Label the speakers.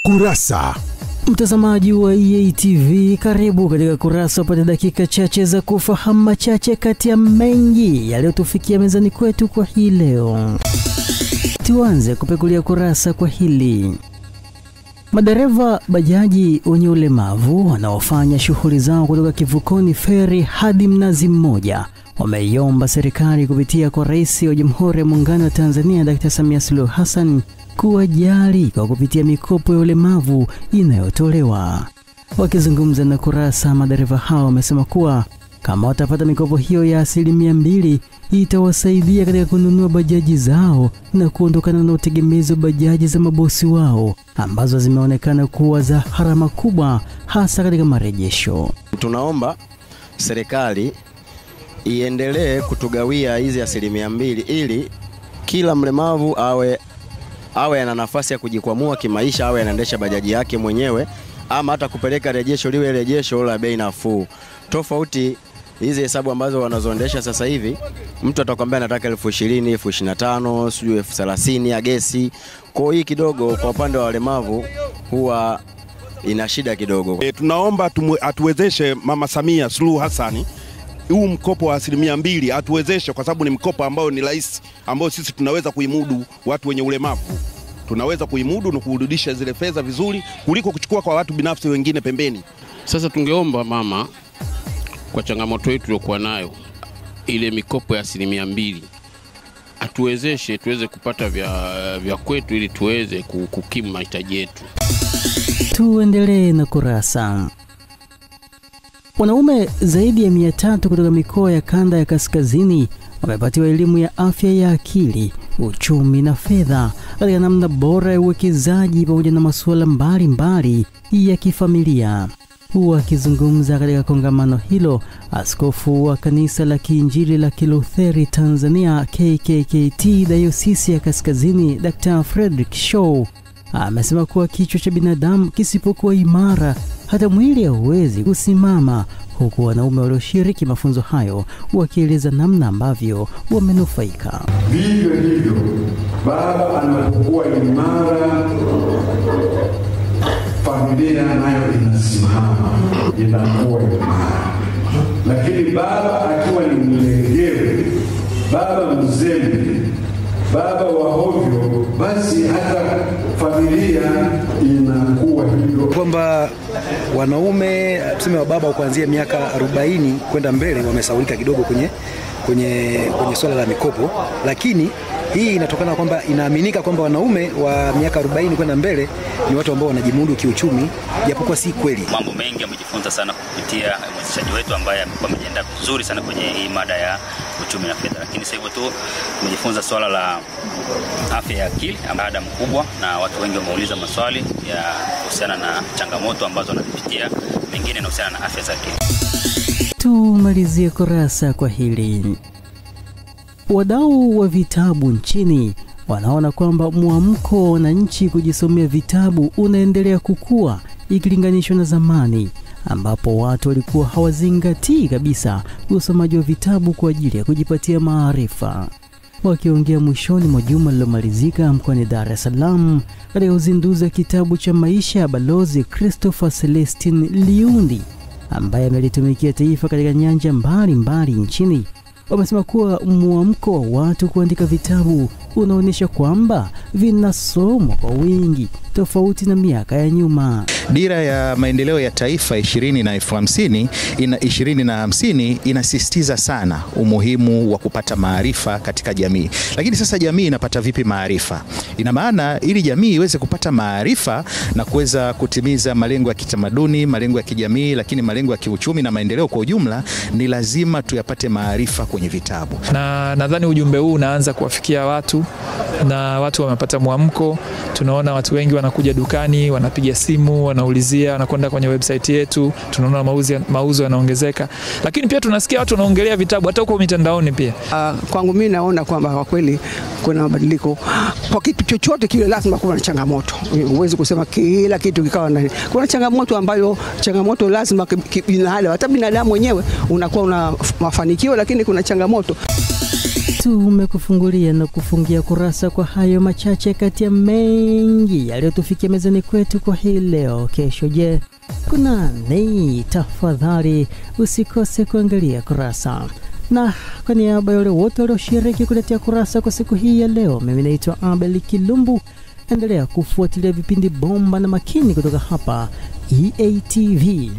Speaker 1: Kurasa.
Speaker 2: Mtazamaji wa EA TV, karibu katika Kurasa, upate dakika chache za kufahamu machache kati ya mengi yaliyotufikia mezani kwetu kwa hii leo. Tuanze kupekulia kurasa kwa hili. Madereva bajaji wenye ulemavu wanaofanya shughuli zao kutoka kivukoni Feri hadi Mnazi Mmoja wameiomba serikali kupitia kwa Rais wa Jamhuri ya Muungano wa Tanzania Dr. Samia Suluhu Hassan kuwajali kwa kupitia mikopo ya ulemavu inayotolewa. Wakizungumza na Kurasa, madereva hao wamesema kuwa kama watapata mikopo hiyo ya 2% itawasaidia katika kununua bajaji zao na kuondokana na utegemezi wa bajaji za mabosi wao ambazo zimeonekana kuwa za gharama kubwa hasa katika marejesho.
Speaker 3: Tunaomba serikali iendelee kutugawia hizi 2% ili kila mlemavu awe ana nafasi ya kujikwamua kimaisha, awe anaendesha bajaji yake mwenyewe, ama hata kupeleka rejesho liwe rejesho la bei nafuu. Tofauti hizi hesabu ambazo wanazoendesha sasa hivi, mtu atakwambia anataka 20,000, 25,000, sijui 30,000 ya gesi. Kwa hii kidogo kwa upande wa walemavu huwa ina shida kidogo.
Speaker 4: Tunaomba atuwezeshe Mama Samia Suluhu Hassan huu mkopo wa 2% atuwezeshe, kwa sababu ni mkopo ambao ni rahisi, ambao sisi tunaweza kuimudu. Watu wenye ulemavu tunaweza kuimudu na kurudisha zile fedha vizuri kuliko kuchukua kwa watu binafsi wengine pembeni.
Speaker 5: Sasa tungeomba mama, kwa changamoto yetu iliyokuwa nayo, ile mikopo ya 2% atuwezeshe tuweze kupata vya kwetu ili tuweze kukimu mahitaji yetu.
Speaker 2: Tuendelee na Kurasa. Wanaume zaidi ya 300 kutoka mikoa ya kanda ya kaskazini wamepatiwa elimu ya afya ya akili, uchumi na fedha katika namna bora ya uwekezaji pamoja na masuala mbalimbali ya kifamilia. Akizungumza katika kongamano hilo, askofu wa kanisa la Kiinjili la Kilutheri Tanzania KKKT Dayosisi ya Kaskazini Dr. Frederick Shaw amesema kuwa kichwa cha binadamu kisipokuwa imara hata mwili hauwezi kusimama, huku wanaume walioshiriki mafunzo hayo wakieleza namna ambavyo wamenufaika.
Speaker 6: Vivyo hivyo, baba anapokuwa imara, familia nayo inasimama, inakuwa imara. Lakini baba akiwa ni mlegevu, baba mzembe, baba wa hovyo, basi hata familia inakuwa hivyo.
Speaker 7: Kwamba wanaume tuseme wa baba kuanzia miaka 40 kwenda mbele wamesaulika kidogo kwenye swala la mikopo, lakini hii inatokana kwamba inaaminika kwamba wanaume wa miaka 40 kwenda mbele ni watu ambao wanajimudu kiuchumi, japokuwa si kweli.
Speaker 8: Mambo mengi amejifunza sana kupitia mwezeshaji wetu ambaye amekuwa amejiandaa vizuri sana kwenye hii mada ya uchumi na fedha. Lakini sasa hivyo tu tumejifunza swala la afya ya akili, mada mkubwa, na watu wengi wameuliza maswali ya kuhusiana na changamoto ambazo wanapitia, mengine yanahusiana na afya za akili.
Speaker 2: Tumalizie Kurasa kwa hili. Wadau wa vitabu nchini wanaona kwamba mwamko wa nchi kujisomea vitabu unaendelea kukua ikilinganishwa na zamani ambapo watu walikuwa hawazingatii kabisa usomaji wa vitabu kwa ajili ya kujipatia maarifa. Wakiongea mwishoni mwa juma lililomalizika mkoani Dar es Salaam katika uzinduzi wa kitabu cha maisha ya Balozi Christopher Celestine Liundi ambaye amelitumikia taifa katika nyanja mbalimbali nchini, wamesema kuwa mwamko wa watu kuandika vitabu unaonyesha kwamba vinasomwa kwa wingi tofauti na miaka ya nyuma.
Speaker 9: Dira ya maendeleo ya taifa 2050 inasisitiza sana umuhimu wa kupata maarifa katika jamii. Lakini sasa jamii inapata vipi maarifa? Ina maana ili jamii iweze kupata maarifa na kuweza kutimiza malengo ya kitamaduni, malengo ya kijamii, lakini malengo ya kiuchumi na maendeleo kwa ujumla, ni lazima tuyapate maarifa kwenye vitabu.
Speaker 10: Na nadhani ujumbe huu unaanza kuwafikia watu na watu wamepata mwamko. Tunaona watu wengi wanakuja dukani, wanapiga simu, wanaulizia, wanakwenda kwenye website yetu, tunaona mauzo yanaongezeka. Lakini pia tunasikia watu wanaongelea vitabu hata huko mitandaoni pia.
Speaker 11: Kwangu mimi naona kwamba kwa kweli kuna mabadiliko. Kwa kitu chochote kile lazima kuna changamoto. Huwezi kusema kila kitu kikawa na kuna changamoto lazima hata binadamu mwenyewe unakuwa una mafanikio, lakini kuna changamoto.
Speaker 2: Tumekufungulia na kufungia kurasa kwa hayo machache kati ya mengi yaliyotufikia mezani kwetu kwa hii leo. Kesho je, kuna nini? Tafadhali usikose kuangalia kurasa. Na kwa niaba ya wale wote walioshiriki kuletea kurasa kwa siku hii ya leo, mimi naitwa Abel Kilumbu. Endelea kufuatilia vipindi bomba na makini kutoka hapa EATV.